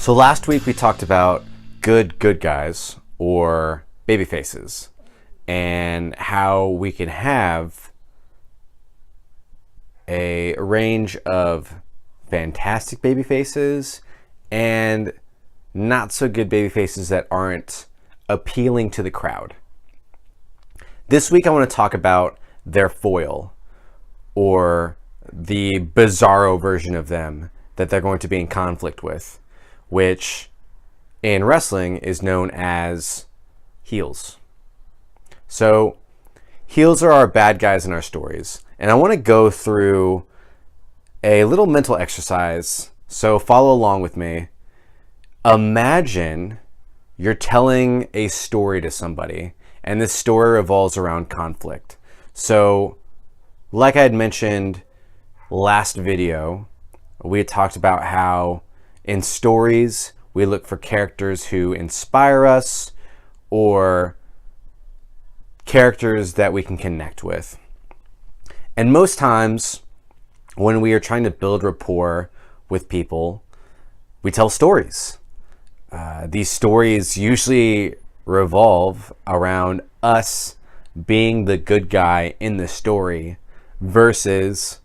So last week we talked about good guys or baby faces and how we can have a range of fantastic baby faces and not so good baby faces that aren't appealing to the crowd. This week I want to talk about their foil, or the bizarro version of them that they're going to be in conflict with, which in wrestling is known as heels. So heels are our bad guys in our stories. And I want to go through a little mental exercise. So follow along with me. Imagine you're telling a story to somebody, and this story revolves around conflict. So like I had mentioned last video, we had talked about how in stories, we look for characters who inspire us or characters that we can connect with. And most times, when we are trying to build rapport with people, we tell stories. These stories usually revolve around us being the good guy in the story versus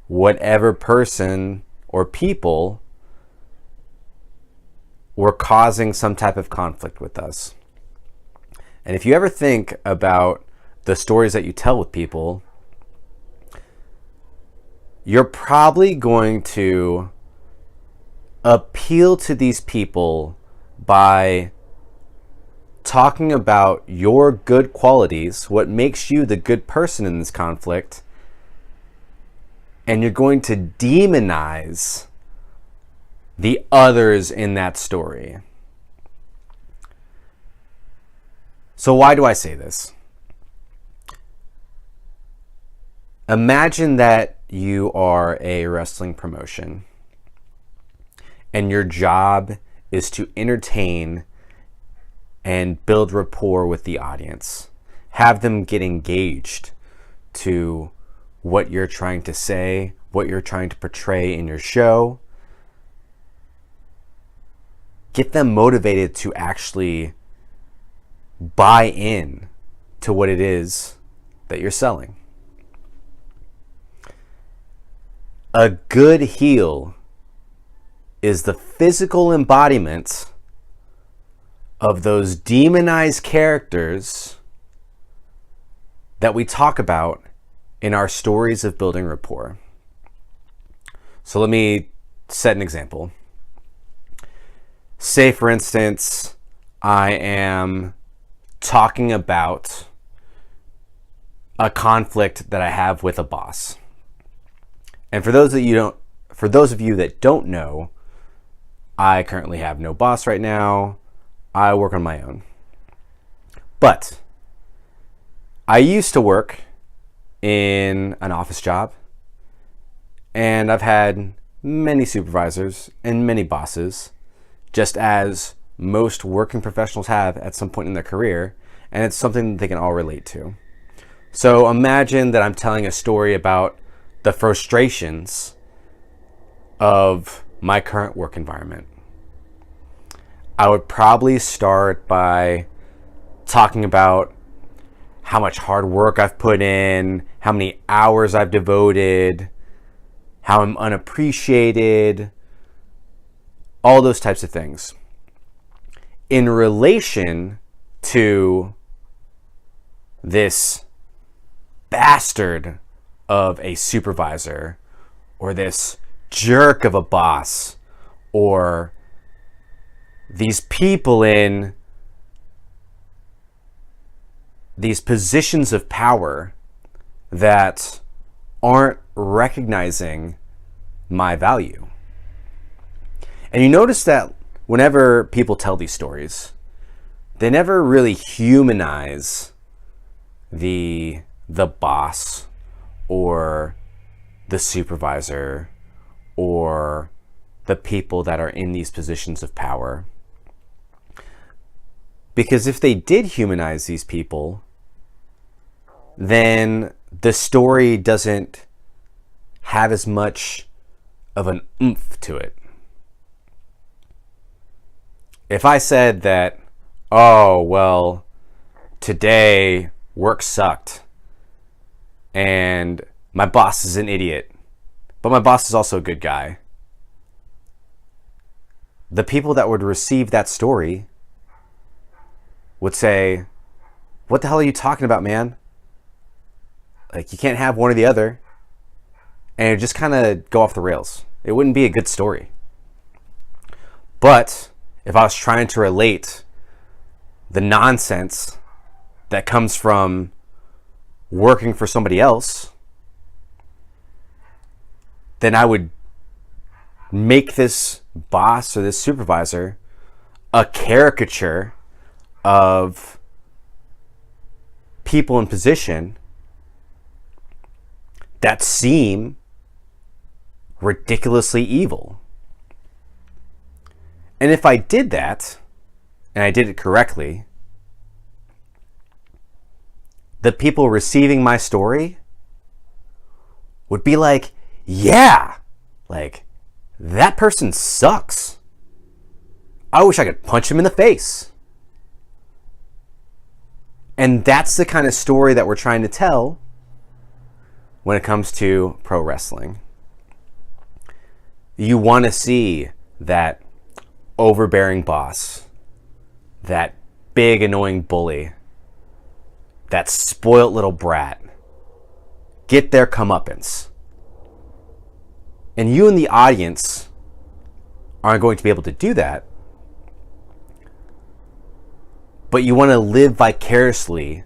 whatever person or people were causing some type of conflict with us. And if you ever think about the stories that you tell with people, you're probably going to appeal to these people by talking about your good qualities, what makes you the good person in this conflict, and you're going to demonize the others in that story. So why do I say this? Imagine that you are a wrestling promotion and your job is to entertain and build rapport with the audience. Have them get engaged to what you're trying to say, what you're trying to portray in your show. Get them motivated to actually buy in to what it is that you're selling. A good heel is the physical embodiment of those demonized characters that we talk about in our stories of building rapport. So let me set an example. Say, for instance, I am talking about a conflict that I have with a boss. And for those of you that don't know, I currently have no boss right now. I work on my own. But I used to work in an office job, and I've had many supervisors and many bosses, just as most working professionals have at some point in their career, and it's something that they can all relate to. So imagine that I'm telling a story about the frustrations of my current work environment. I would probably start by talking about how much hard work I've put in, how many hours I've devoted, how I'm unappreciated, all those types of things. In relation to this bastard of a supervisor, or this jerk of a boss, or these people in these positions of power that aren't recognizing my value. And you notice that whenever people tell these stories, they never really humanize the boss or the supervisor or the people that are in these positions of power. Because if they did humanize these people, then the story doesn't have as much of an oomph to it. If I said that, oh, well, today work sucked and my boss is an idiot, but my boss is also a good guy, the people that would receive that story would say, what the hell are you talking about, man? Like, you can't have one or the other. And it just kind of go off the rails. It wouldn't be a good story. But if I was trying to relate the nonsense that comes from working for somebody else, then I would make this boss or this supervisor a caricature of people in position that seem ridiculously evil. And if I did that, and I did it correctly, the people receiving my story would be like, yeah, like, that person sucks. I wish I could punch him in the face. And that's the kind of story that we're trying to tell when it comes to pro wrestling. You want to see that overbearing boss, that big annoying bully, that spoiled little brat get their comeuppance. And you and the audience aren't going to be able to do that, but you want to live vicariously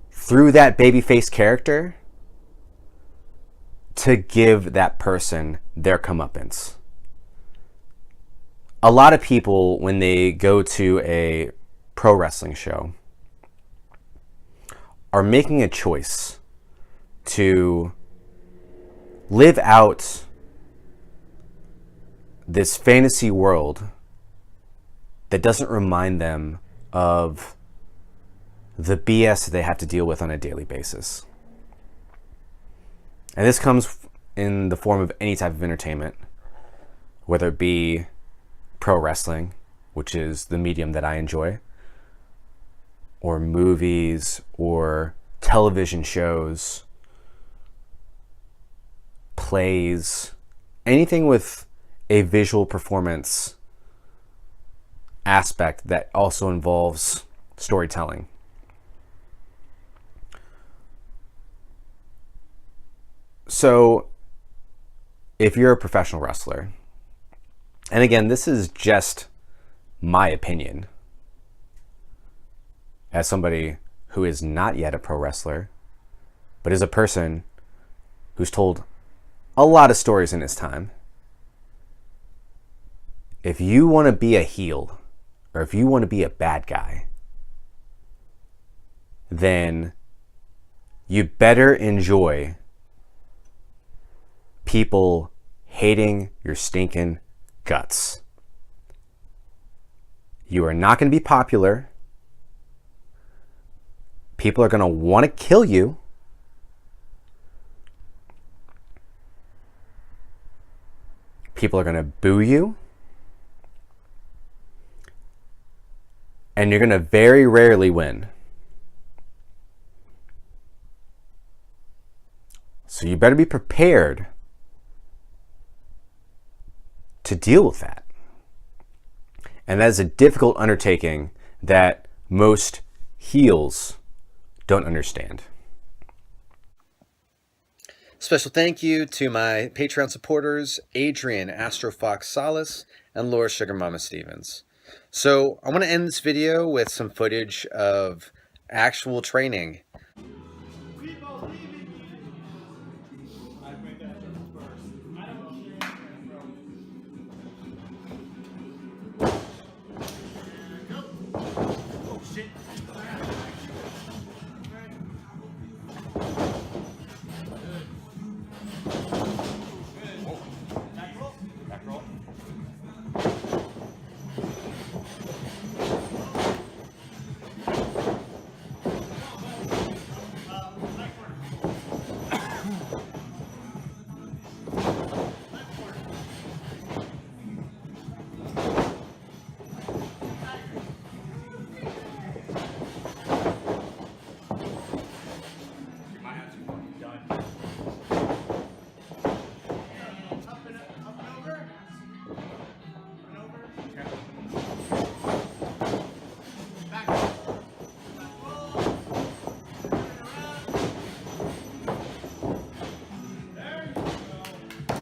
through that babyface character to give that person their comeuppance. A lot of people, when they go to a pro wrestling show, are making a choice to live out this fantasy world that doesn't remind them of the BS that they have to deal with on a daily basis. And this comes in the form of any type of entertainment, whether it be pro wrestling, which is the medium that I enjoy, or movies, or television shows, plays, anything with a visual performance aspect that also involves storytelling. So, if you're a professional wrestler, and again, this is just my opinion as somebody who is not yet a pro wrestler, but is a person who's told a lot of stories in his time. If you want to be a heel, or if you want to be a bad guy, then you better enjoy people hating your stinking guts. You are not going to be popular. People are going to want to kill you. People are going to boo you. And you're going to very rarely win. So you better be prepared to deal with that. And that is a difficult undertaking that most heels don't understand. Special thank you to my Patreon supporters, Adrian Astrofox Salas and Laura Sugar Mama Stevens. So I want to end this video with some footage of actual training.